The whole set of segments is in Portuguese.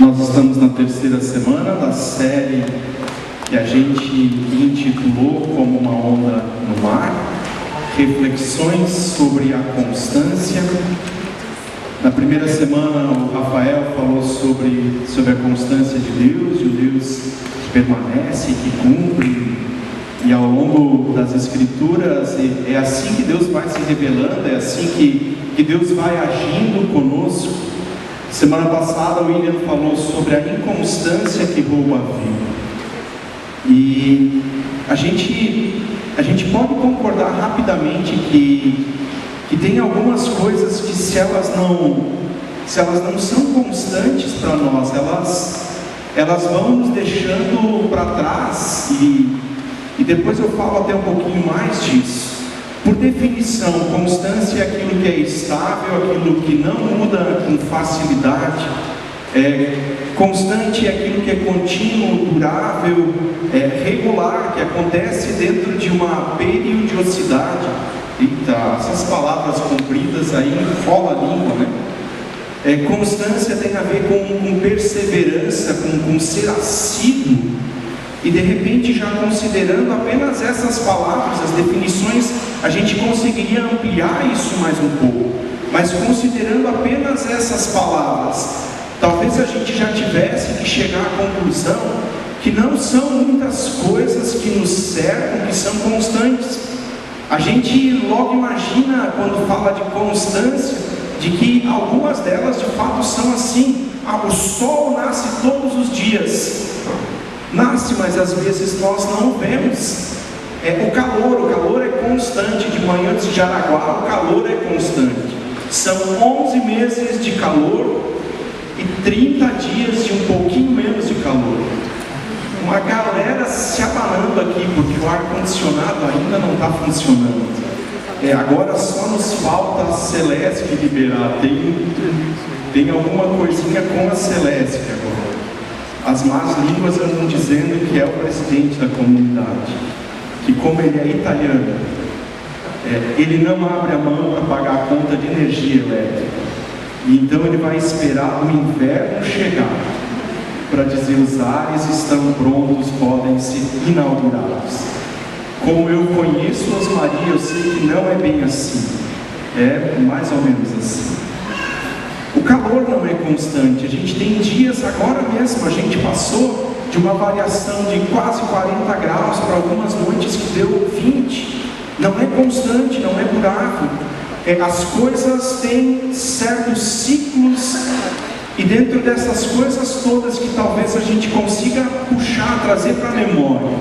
Nós estamos na terceira semana da série que a gente intitulou Como uma Onda no Mar, reflexões sobre a constância. Na primeira semana o Rafael falou sobre a constância de Deus, de Deus que permanece, que cumpre, e ao longo das Escrituras é assim que Deus vai se revelando, é assim que Deus vai agindo conosco. Semana passada o William falou sobre a inconstância que rouba a vida. E a gente pode concordar rapidamente que tem algumas coisas que se elas não são constantes para nós, elas vão nos deixando para trás, e depois eu falo até um pouquinho mais disso. Por definição, constância é aquilo que é estável, aquilo que não muda com facilidade. Constante é aquilo que é contínuo, durável, regular, que acontece dentro de uma periodicidade. Eita, essas palavras compridas aí enrola a língua, né? Constância tem a ver com perseverança, com ser assíduo. E de repente, já considerando apenas essas palavras, as definições, a gente conseguiria ampliar isso mais um pouco. Mas considerando apenas essas palavras, talvez a gente já tivesse que chegar à conclusão que não são muitas coisas que nos cercam, que são constantes. A gente logo imagina, quando fala de constância, de que algumas delas de fato são assim. O sol nasce todos os dias. Nasce, mas às vezes nós não vemos. O calor é constante. De manhã antes de Jaraguá, o calor é constante. São 11 meses de calor e 30 dias de um pouquinho menos de calor. Uma galera se abanando aqui, porque o ar-condicionado ainda não está funcionando. Agora só nos falta a Celeste liberar. Tem alguma coisinha com a Celeste agora. As más línguas andam dizendo que é o presidente da comunidade, que como ele é italiano, ele não abre a mão para pagar a conta de energia elétrica. E então ele vai esperar o inverno chegar para dizer: os ares estão prontos, podem ser inaugurados. Como eu conheço Osmaria, eu sei que não é bem assim. É mais ou menos assim. O calor não é constante. A gente tem dias, agora mesmo a gente passou de uma variação de quase 40 graus para algumas noites que deu 20. Não é constante, não é durável. As coisas têm certos ciclos, e dentro dessas coisas todas que talvez a gente consiga puxar, trazer para a memória,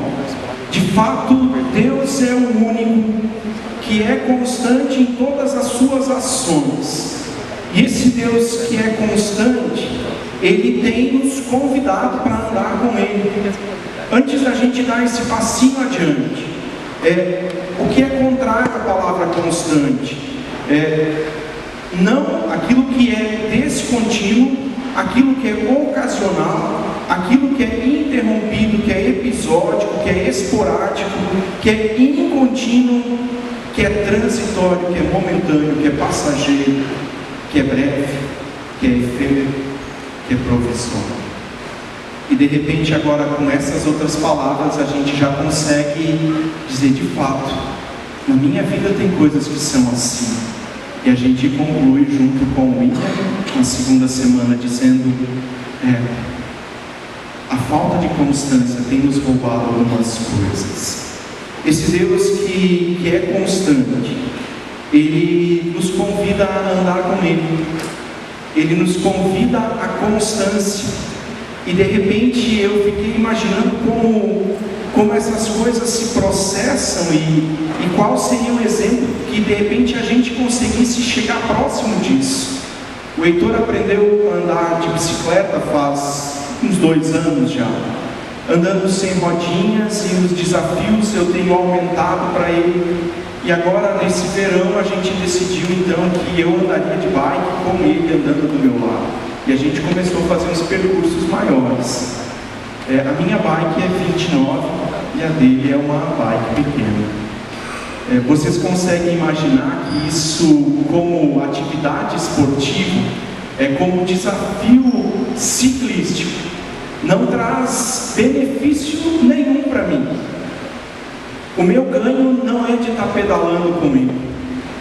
de fato Deus é o único que é constante em todas as suas ações. E esse Deus que é constante, Ele tem nos convidado para andar com Ele. Antes da gente dar esse passinho adiante, o que é contrário à palavra constante? Não aquilo que é descontínuo, aquilo que é ocasional, aquilo que é interrompido, que é episódico, que é esporádico, que é incontínuo, que é transitório, que é momentâneo, que é passageiro, que é breve, que é efêmero, que é provisório. E de repente agora, com essas outras palavras, a gente já consegue dizer: de fato, na minha vida tem coisas que são assim. E a gente conclui junto com o William na segunda semana dizendo: a falta de constância tem nos roubado algumas coisas. Esse Deus que é constante, Ele nos convida a andar com Ele. Ele nos convida à constância. E de repente eu fiquei imaginando como essas coisas se processam e qual seria o exemplo que de repente a gente conseguisse chegar próximo disso. O Heitor aprendeu a andar de bicicleta faz uns 2 anos já, andando sem rodinhas, e os desafios eu tenho aumentado para ele. E agora nesse verão a gente decidiu então que eu andaria de bike com ele andando do meu lado. E a gente começou a fazer uns percursos maiores. A minha bike é 29 e a dele é uma bike pequena. Vocês conseguem imaginar que isso, como atividade esportiva, como desafio ciclístico não traz benefício nenhum para mim. O meu ganho não é de estar pedalando com ele.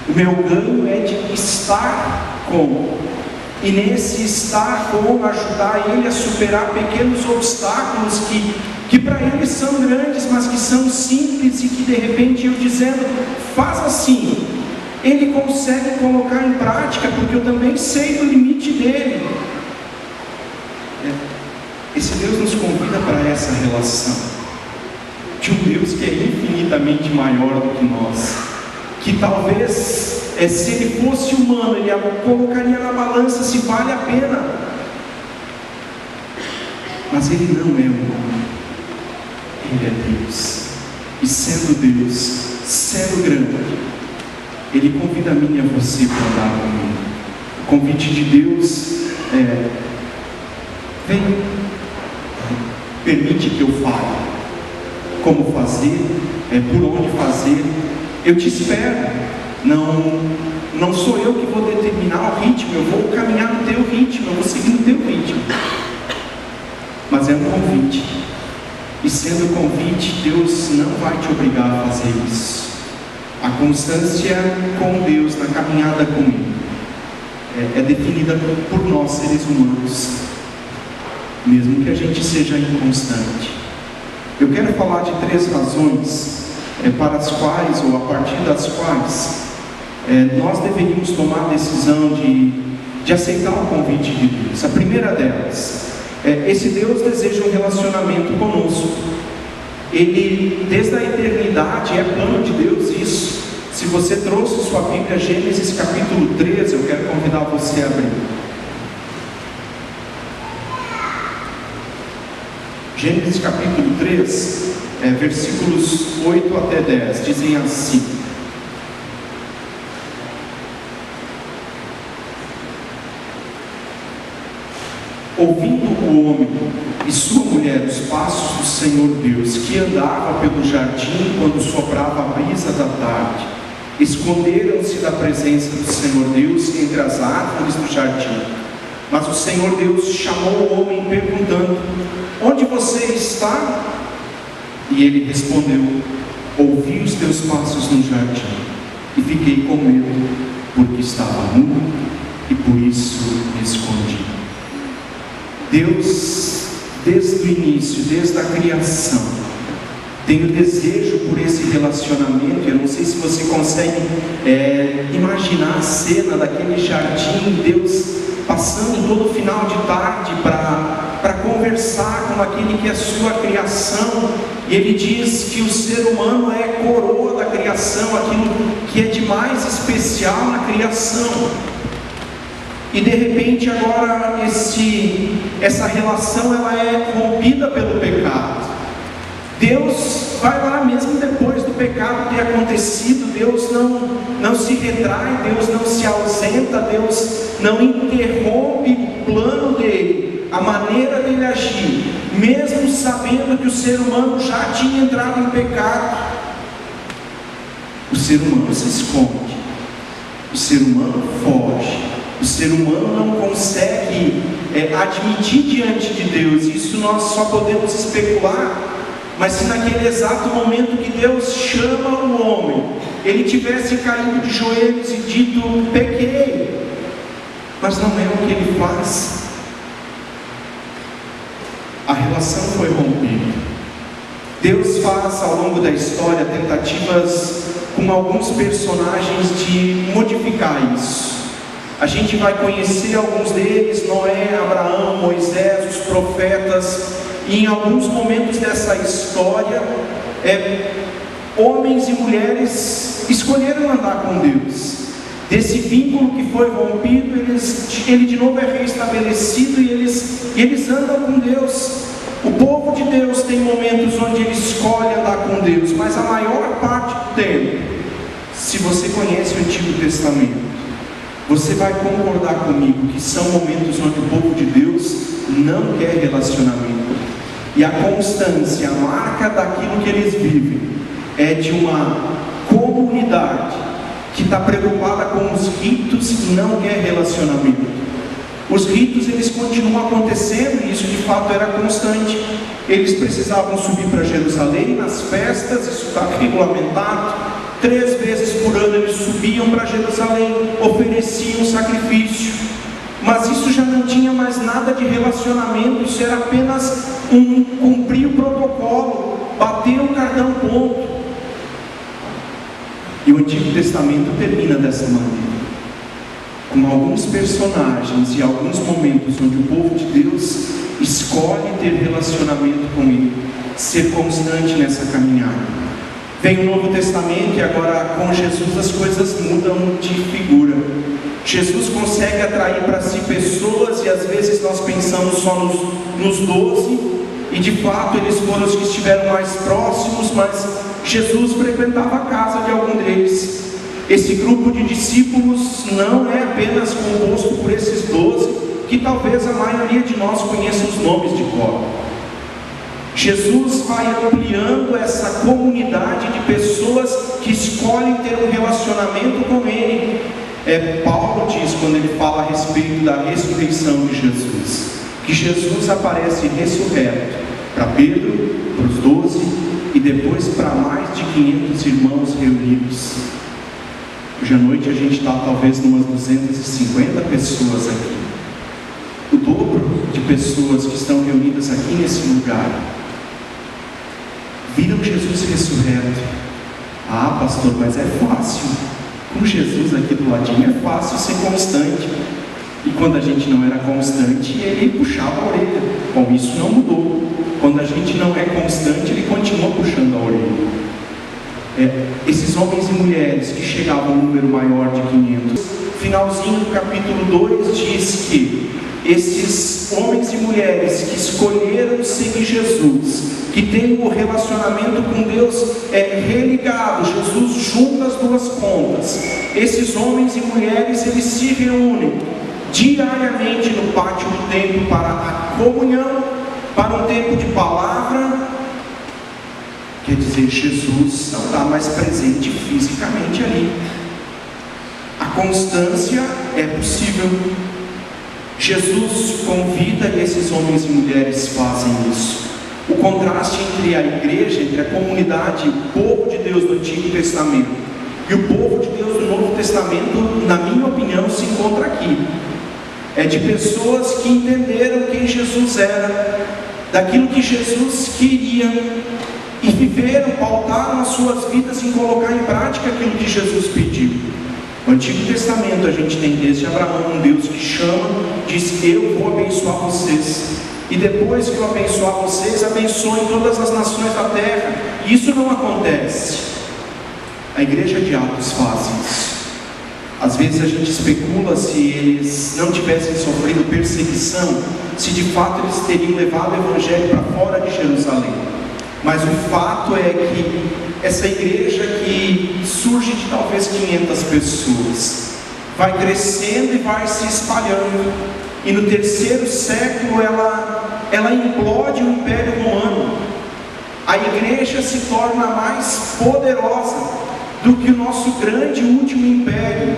O meu ganho é de estar com. E nesse estar com, ajudar ele a superar pequenos obstáculos que para ele são grandes, mas que são simples, e que de repente eu dizendo, faz assim, ele consegue colocar em prática, porque eu também sei do limite dele. Esse Deus nos convida para essa relação, de um Deus que é infinitamente maior do que nós, que talvez, se ele fosse humano, ele colocaria na balança se vale a pena, mas ele não é humano, ele é Deus, e sendo Deus, sendo grande, ele convida a mim e a você para andar comigo. O convite de Deus é: vem, permite que eu fale como fazer, por onde fazer, eu te espero. Não sou eu que vou determinar o ritmo, eu vou caminhar no teu ritmo, eu vou seguir no teu ritmo, mas é um convite, e sendo convite, Deus não vai te obrigar a fazer isso. A constância com Deus, na caminhada com Ele, é definida por nós, seres humanos, mesmo que a gente seja inconstante. Eu quero falar de 3 razões para as quais, ou a partir das quais, nós deveríamos tomar a decisão de aceitar o convite de Deus. A primeira delas, esse Deus deseja um relacionamento conosco. Ele, desde a eternidade, é plano de Deus isso. Se você trouxe sua Bíblia, Gênesis capítulo 13, eu quero convidar você a abrir. Gênesis capítulo 3, versículos 8 até 10, dizem assim: ouvindo o homem e sua mulher os passos do Senhor Deus, que andava pelo jardim quando soprava a brisa da tarde, esconderam-se da presença do Senhor Deus entre as árvores do jardim. Mas o Senhor Deus chamou o homem perguntando: onde você está? E ele respondeu: ouvi os teus passos no jardim e fiquei com medo, porque estava nu e por isso me escondi. Deus, desde o início, desde a criação, tem o desejo por esse relacionamento. Eu não sei se você consegue imaginar a cena daquele jardim, Deus passando todo final de tarde para conversar com aquele que é sua criação, e ele diz que o ser humano é a coroa da criação, aquilo que é de mais especial na criação. E de repente agora essa relação ela é rompida pelo pecado. Deus vai lá mesmo depois do pecado ter acontecido. Deus não se retrai, Deus não se ausenta, Deus não interrompe o plano dele, a maneira dele agir, mesmo sabendo que o ser humano já tinha entrado em pecado. O ser humano se esconde, o ser humano foge. O ser humano não consegue admitir diante de Deus. Isso nós só podemos especular. Mas se naquele exato momento que Deus chama o homem, ele tivesse caído de joelhos e dito: pequei, mas não é o que ele faz. A relação foi rompida. Deus faz ao longo da história tentativas com alguns personagens de modificar isso. A gente vai conhecer alguns deles: Noé, Abraão, Moisés, os profetas. E em alguns momentos dessa história, homens e mulheres escolheram andar com Deus. Desse vínculo que foi rompido, ele de novo é reestabelecido, e eles andam com Deus. O povo de Deus tem momentos onde ele escolhe andar com Deus, mas a maior parte do tempo, se você conhece o Antigo Testamento, você vai concordar comigo que são momentos onde o povo de Deus não quer relacionamento. E a constância, a marca daquilo que eles vivem, é de uma comunidade que está preocupada com os ritos e não quer relacionamento. Os ritos, eles continuam acontecendo, e isso de fato era constante. Eles precisavam subir para Jerusalém nas festas, isso está regulamentado. 3 vezes por ano eles subiam para Jerusalém, ofereciam sacrifício. Mas isso já não tinha mais nada de relacionamento, isso era apenas cumprir o protocolo, bater o cartão ponto. E o Antigo Testamento termina dessa maneira, com alguns personagens e alguns momentos onde o povo de Deus escolhe ter relacionamento com Ele, ser constante nessa caminhada. Vem o Novo Testamento e agora com Jesus as coisas mudam de figura. Jesus consegue atrair para si pessoas, e às vezes nós pensamos só nos 12, e de fato eles foram os que estiveram mais próximos, mas Jesus frequentava a casa de algum deles. Esse grupo de discípulos não é apenas composto por esses 12, que talvez a maioria de nós conheça os nomes de cor. Jesus vai ampliando essa comunidade de pessoas que escolhem ter um relacionamento com Ele. Paulo diz, quando ele fala a respeito da ressurreição de Jesus, que Jesus aparece ressurreto para Pedro, para os 12, e depois para mais de 500 irmãos reunidos. Hoje à noite a gente está talvez umas 250 pessoas aqui, o dobro de pessoas que estão reunidas aqui nesse lugar viram Jesus ressurreto. Ah, pastor, mas é fácil, com Jesus aqui do ladinho é fácil ser constante. E quando a gente não era constante, ele puxava a orelha. Bom, isso não mudou. Quando a gente não é constante, ele continua puxando a orelha. Esses homens e mulheres que chegavam a um número maior de 500, finalzinho do capítulo 2 diz que esses homens e mulheres que escolheram seguir Jesus, que têm o relacionamento com Deus religado, Jesus junta as duas pontas. Esses homens e mulheres, eles se reúnem diariamente no pátio do templo para a comunhão, para um tempo de palavra. Quer dizer, Jesus não está mais presente fisicamente ali. A constância é possível. Jesus convida, e esses homens e mulheres fazem isso. O contraste entre a igreja, entre a comunidade, o povo de Deus do Antigo Testamento e o povo de Deus do Novo Testamento, na minha opinião, se encontra aqui. É de pessoas que entenderam quem Jesus era, daquilo que Jesus queria, e viveram, pautaram as suas vidas em colocar em prática aquilo que Jesus pediu. No Antigo Testamento a gente tem desde Abraão um Deus que chama, diz: eu vou abençoar vocês, e depois que eu abençoar vocês, abençoem todas as nações da terra. E isso não acontece. A igreja de Atos faz isso. Às vezes a gente especula se eles não tivessem sofrido perseguição, se de fato eles teriam levado o evangelho para fora de Jerusalém. Mas o fato é que essa igreja que surge de talvez 500 pessoas, vai crescendo e vai se espalhando, e no 3º século ela implode o Império Romano. A igreja se torna mais poderosa do que o nosso grande último império.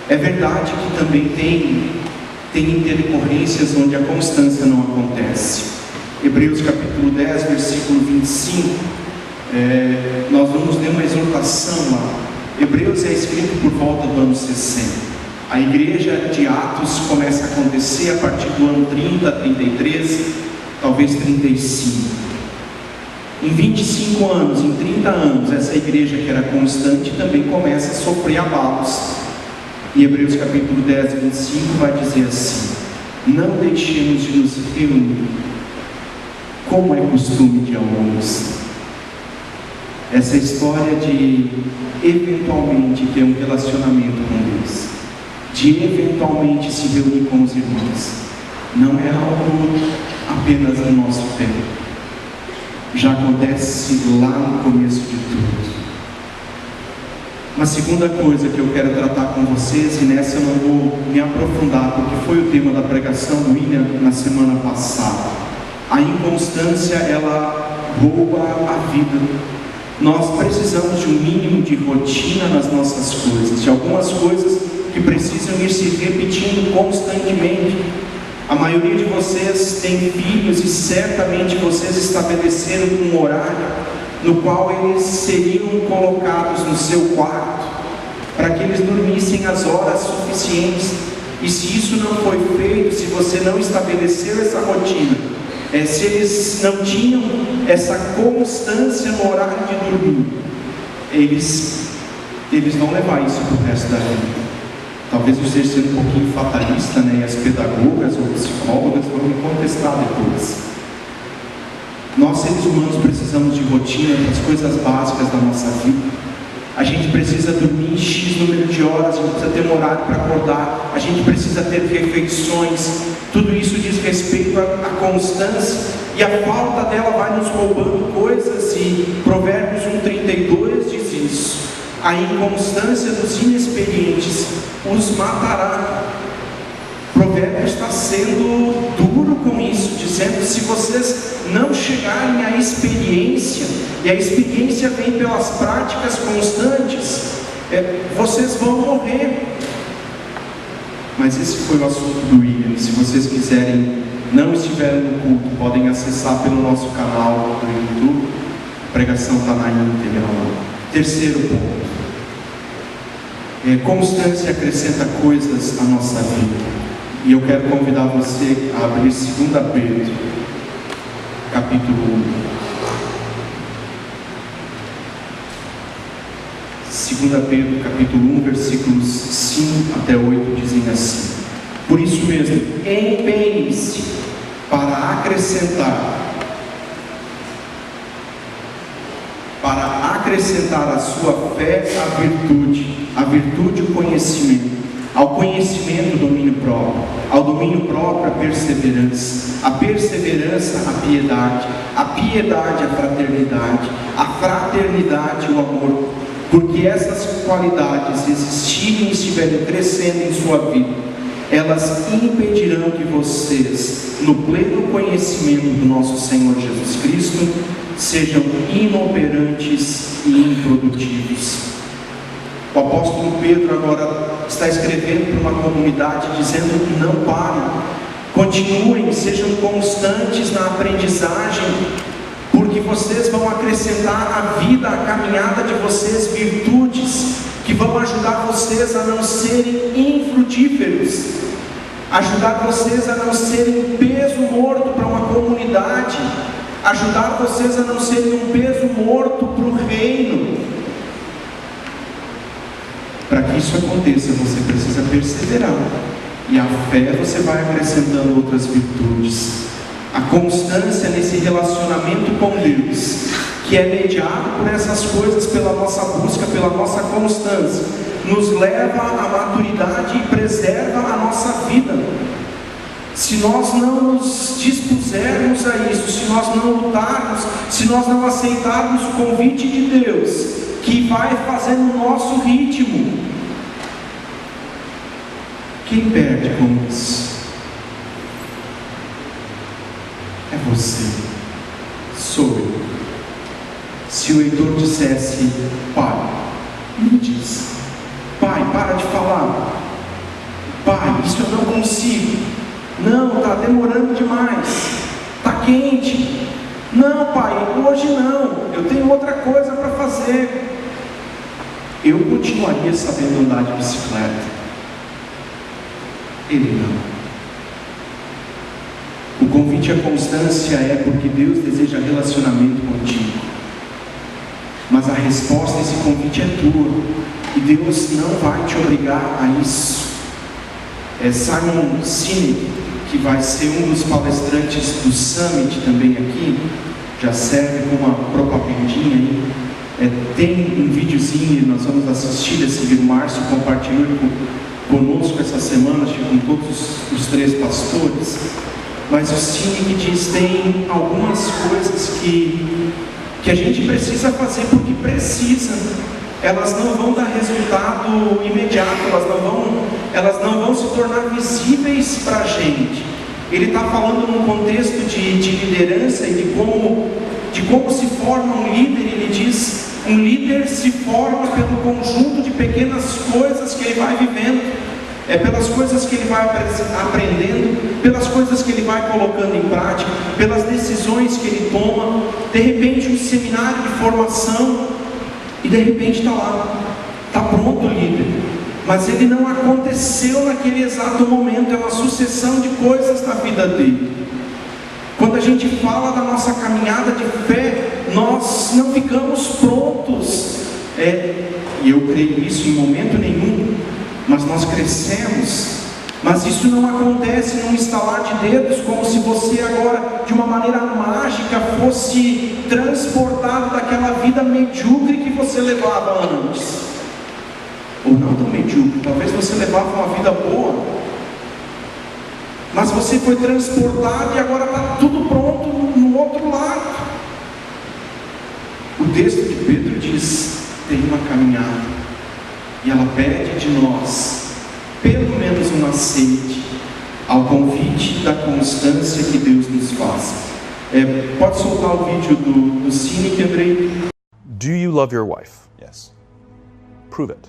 É verdade que também tem intercorrências onde a constância não acontece. Hebreus capítulo 10, versículo 25, nós vamos ler uma exortação lá. Hebreus é escrito por volta do ano 60. A igreja de Atos começa a acontecer a partir do ano 30, 33, talvez 35. Em 25 anos, em 30 anos, essa igreja que era constante também começa a sofrer abalos. E Hebreus capítulo 10, 25 vai dizer assim: não deixemos de nos reunir, como é costume de alguns. Essa história de eventualmente ter um relacionamento com Deus, de eventualmente se reunir com os irmãos, não é algo apenas do nosso tempo. Já acontece lá no começo de tudo. Uma segunda coisa que eu quero tratar com vocês, e nessa eu não vou me aprofundar, porque foi o tema da pregação do William na semana passada. A inconstância, ela rouba a vida. Nós precisamos de um mínimo de rotina nas nossas coisas, de algumas coisas que precisam ir se repetindo constantemente. A maioria de vocês tem filhos e certamente vocês estabeleceram um horário no qual eles seriam colocados no seu quarto para que eles dormissem as horas suficientes. E se isso não foi feito, se você não estabeleceu essa rotina, se eles não tinham essa constância no horário de dormir, eles vão levar isso para o resto da vida. Talvez eu esteja sendo um pouquinho fatalista, né? E as pedagogas ou psicólogas vão me contestar depois. Nós, seres humanos, precisamos de rotina para as coisas básicas da nossa vida. A gente precisa dormir X número de horas, a gente precisa ter um horário para acordar, a gente precisa ter refeições. Tudo isso diz respeito à constância, e a falta dela vai nos roubando coisas, e Provérbios 1,32 diz isso: a inconstância dos inexperientes os matará. Provérbios está sendo duro com isso, dizendo: se vocês não chegarem à experiência, e a experiência vem pelas práticas constantes, vocês vão morrer. Mas esse foi o assunto do William. Se vocês quiserem, não estiverem no culto, podem acessar pelo nosso canal do YouTube. A pregação está na íntegra lá. Terceiro ponto: constância acrescenta coisas à nossa vida. E eu quero convidar você a abrir 2 Pedro, capítulo 1. 2 Pedro, capítulo 1, versículos 5 até 8, dizem assim: por isso mesmo, empenhe-se para acrescentar à sua fé a virtude o conhecimento, ao conhecimento o domínio próprio, ao domínio próprio a perseverança a piedade a fraternidade o amor, porque essas qualidades existirem e estiverem crescendo em sua vida, elas impedirão que vocês, no pleno conhecimento do nosso Senhor Jesus Cristo, sejam inoperantes e improdutivos. O apóstolo Pedro agora está escrevendo para uma comunidade, dizendo que não parem, continuem, sejam constantes na aprendizagem, porque vocês vão acrescentar à vida, à caminhada de vocês, virtudes que vão ajudar vocês a não serem infrutíferos, ajudar vocês a não serem peso morto para uma comunidade, ajudar vocês a não serem um peso morto para o reino. Para que isso aconteça, você precisa perseverar, e a fé você vai acrescentando outras virtudes. A constância nesse relacionamento com Deus, que é mediado por essas coisas, pela nossa busca, pela nossa constância, nos leva à maturidade e preserva a nossa vida. Se nós não nos dispusermos a isso, se nós não lutarmos, se nós não aceitarmos o convite de Deus, que vai fazendo o nosso ritmo, quem perde com isso? É você, sou eu. Se o Heitor dissesse: pai, me diz, pai, para de falar, pai, isso eu não consigo, não, está demorando demais, está quente, não pai, hoje não, eu tenho outra coisa para fazer, eu continuaria sabendo andar de bicicleta. Ele não. O convite à constância é porque Deus deseja relacionamento contigo, mas a resposta a esse convite é tua, e Deus não vai te obrigar a isso. Simon Sinek, que vai ser um dos palestrantes do Summit também aqui, já serve como uma propagandinha aí. Tem um videozinho, nós vamos assistir esse vídeo. Márcio compartilhou conosco essa semana, acho que com todos os 3 pastores. Mas o Sinek diz: tem algumas coisas que a gente precisa fazer porque precisa. Elas não vão dar resultado imediato, elas não vão se tornar visíveis para a gente. Ele está falando num contexto de liderança e de como se forma um líder. Ele diz: um líder se forma pelo conjunto de pequenas coisas que ele vai vivendo. pelas coisas que ele vai aprendendo, pelas coisas que ele vai colocando em prática, pelas decisões que ele toma. De repente, um seminário de formação, e de repente está lá, está pronto o líder, mas ele não aconteceu naquele exato momento, é uma sucessão de coisas na vida dele. Quando a gente fala da nossa caminhada de fé, nós não ficamos prontos, e eu creio nisso em momento nenhum, mas nós crescemos. Mas isso não acontece num estalar de dedos, como se você agora, de uma maneira mágica, fosse transportado daquela vida medíocre que você levava antes. Ou não tão medíocre, talvez você levava uma vida boa, mas você foi transportado e agora está tudo pronto no outro lado. O texto de Pedro diz: tem uma caminhada, e ela pede de nós pelo menos um aceite ao convite da constância que Deus nos faz. Pode soltar o vídeo do Cine, Andrei? Do you love your wife? Yes. Prove it.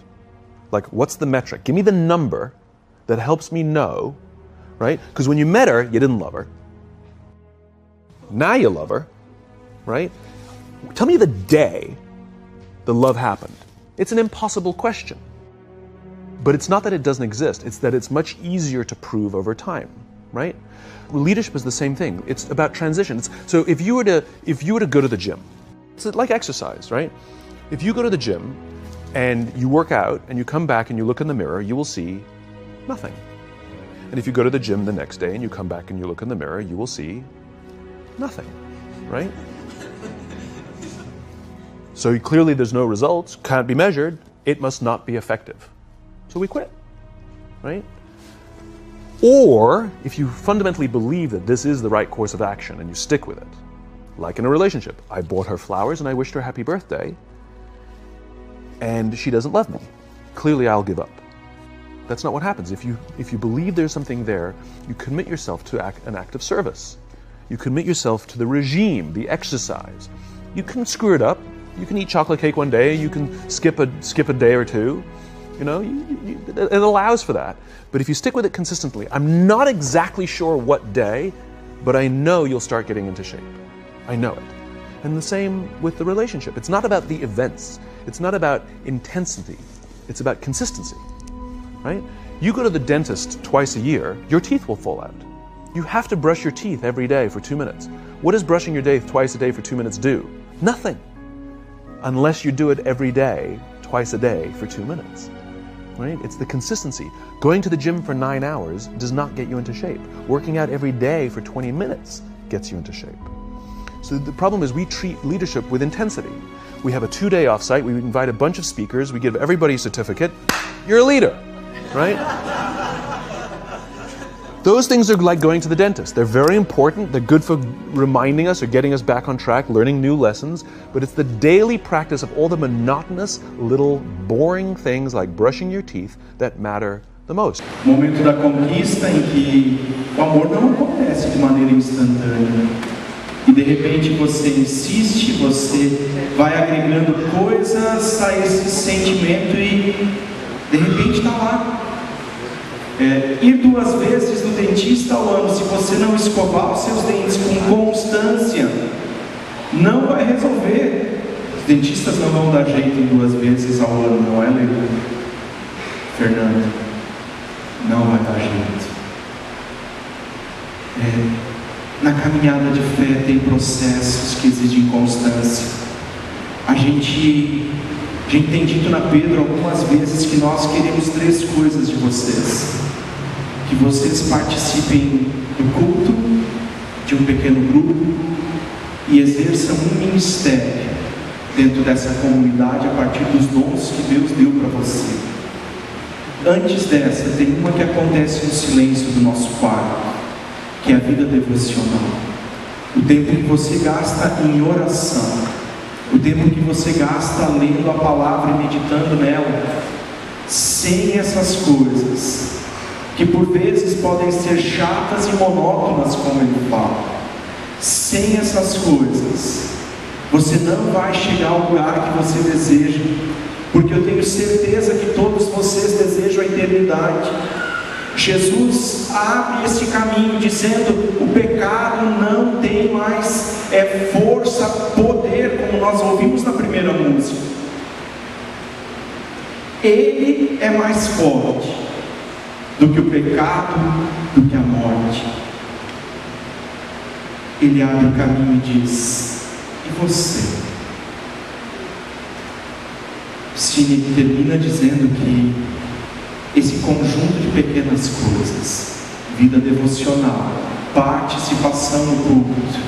Like, what's the metric? Give me the number that helps me know, right? Because when you met her, you didn't love her. Now you love her, right? Tell me the day the love happened. It's an impossible question. But it's not that it doesn't exist, it's that it's much easier to prove over time, right? Leadership is the same thing. It's about transition. So if you were to go to the gym, it's like exercise, right? If you go to the gym and you work out and you come back and you look in the mirror, you will see nothing. And if you go to the gym the next day and you come back and you look in the mirror, you will see nothing, right? So clearly there's no results, can't be measured, it must not be effective. So we quit, right? Or if you fundamentally believe that this is the right course of action and you stick with it, like in a relationship, I bought her flowers and I wished her happy birthday, and she doesn't love me. Clearly I'll give up. That's not what happens. If you believe there's something there, you commit yourself to an act of service. You commit yourself to the regime, the exercise. You can screw it up. You can eat chocolate cake one day. You can skip a day or two. You know, it allows for that. But if you stick with it consistently, I'm not exactly sure what day, but I know you'll start getting into shape. I know it. And the same with the relationship. It's not about the events. It's not about intensity. It's about consistency, right? You go to the dentist twice a year, your teeth will fall out. You have to brush your teeth every day for 2 minutes. What does brushing your teeth twice a day for 2 minutes do? Nothing. Unless you do it every day, twice a day for 2 minutes. Right? It's the consistency. Going to the gym for 9 hours does not get you into shape. Working out every day for 20 minutes gets you into shape. So the problem is we treat leadership with intensity. We have a 2-day offsite, we invite a bunch of speakers, we give everybody a certificate, you're a leader, right? Those things are like going to the dentist. They're very important, they're good for reminding us or getting us back on track, learning new lessons, but it's the daily practice of all the monotonous, little, boring things like brushing your teeth that matter the most. Momento da conquista em que o amor não acontece de maneira instantânea. E de repente você insiste, você vai agregando coisas a esse sentimento e de repente está lá. Ir 2 vezes no dentista ao ano, se você não escovar os seus dentes com constância, não vai resolver. Os dentistas não vão dar jeito em 2 vezes ao ano, não é, Leandro? Fernando, não vai dar jeito. Na caminhada de fé tem processos que exigem constância. A gente tem dito na Pedro algumas vezes que nós queremos 3 coisas de vocês: que vocês participem do culto, de um pequeno grupo, e exerçam um ministério dentro dessa comunidade a partir dos dons que Deus deu para você. Antes dessa, tem uma que acontece no silêncio do nosso quarto, que é a vida devocional. O tempo que você gasta em oração, o tempo que você gasta lendo a palavra e meditando nela. Sem essas coisas, que por vezes podem ser chatas e monótonas, como ele fala, sem essas coisas, você não vai chegar ao lugar que você deseja, porque eu tenho certeza que todos vocês desejam a eternidade. Jesus abre esse caminho dizendo: o pecado não tem mais força, poder, como nós ouvimos na primeira música. Ele é mais forte do que o pecado, do que a morte. Ele abre o caminho e diz: e você? Cine termina dizendo que esse conjunto de pequenas coisas, vida devocional, participação no culto,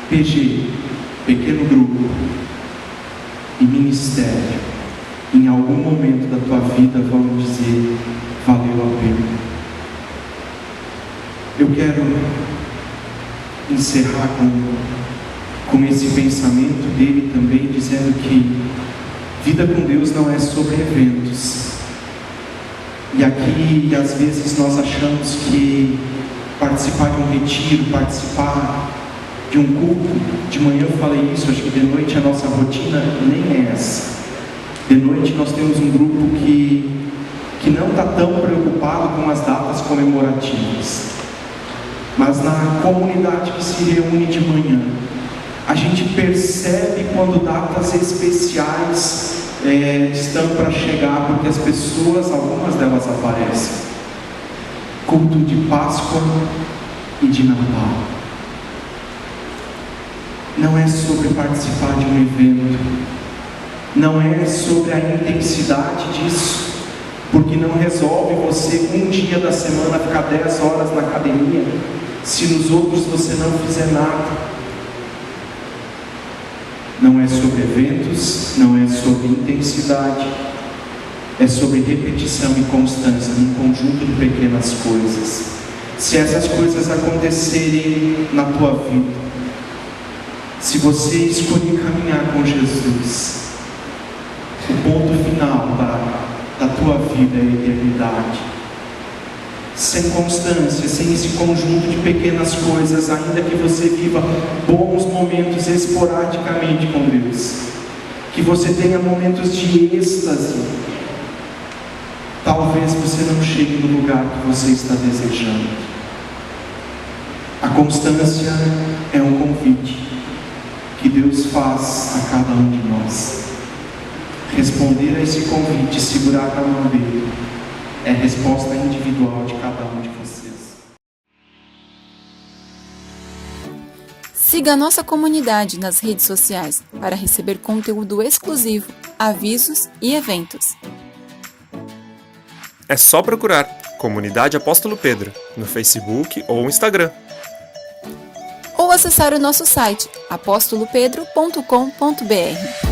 PG, pequeno grupo, e ministério, em algum momento da tua vida vão dizer: valeu a pena. Eu quero encerrar com esse pensamento dele também, dizendo que vida com Deus não é sobre eventos. E aqui, às vezes, nós achamos que participar de um retiro, participar de um culto, de manhã eu falei isso, acho que de noite a nossa rotina nem é essa. De noite nós temos um grupo que não está tão preocupado com as datas comemorativas, mas na comunidade que se reúne de manhã, a gente percebe quando datas especiais estão para chegar, porque as pessoas, algumas delas aparecem. Culto de Páscoa e de Natal. Não é sobre participar de um evento, não é sobre a intensidade disso, porque não resolve você um dia da semana ficar 10 horas na academia, se nos outros você não fizer nada. Não é sobre eventos, não é sobre intensidade, é sobre repetição e constância num conjunto de pequenas coisas. Se essas coisas acontecerem na tua vida, se você escolher caminhar com Jesus, o ponto final da tua vida é a eternidade. Sem constância, sem esse conjunto de pequenas coisas, ainda que você viva bons momentos esporadicamente com Deus, que você tenha momentos de êxtase, talvez você não chegue no lugar que você está desejando. A constância é um convite que Deus faz a cada um de nós. Responder a esse convite, segurar a mão dele, é a resposta individual de cada um de vocês. Siga a nossa comunidade nas redes sociais para receber conteúdo exclusivo, avisos e eventos. É só procurar Comunidade Apóstolo Pedro no Facebook ou Instagram. Ou acessar o nosso site apostolopedro.com.br.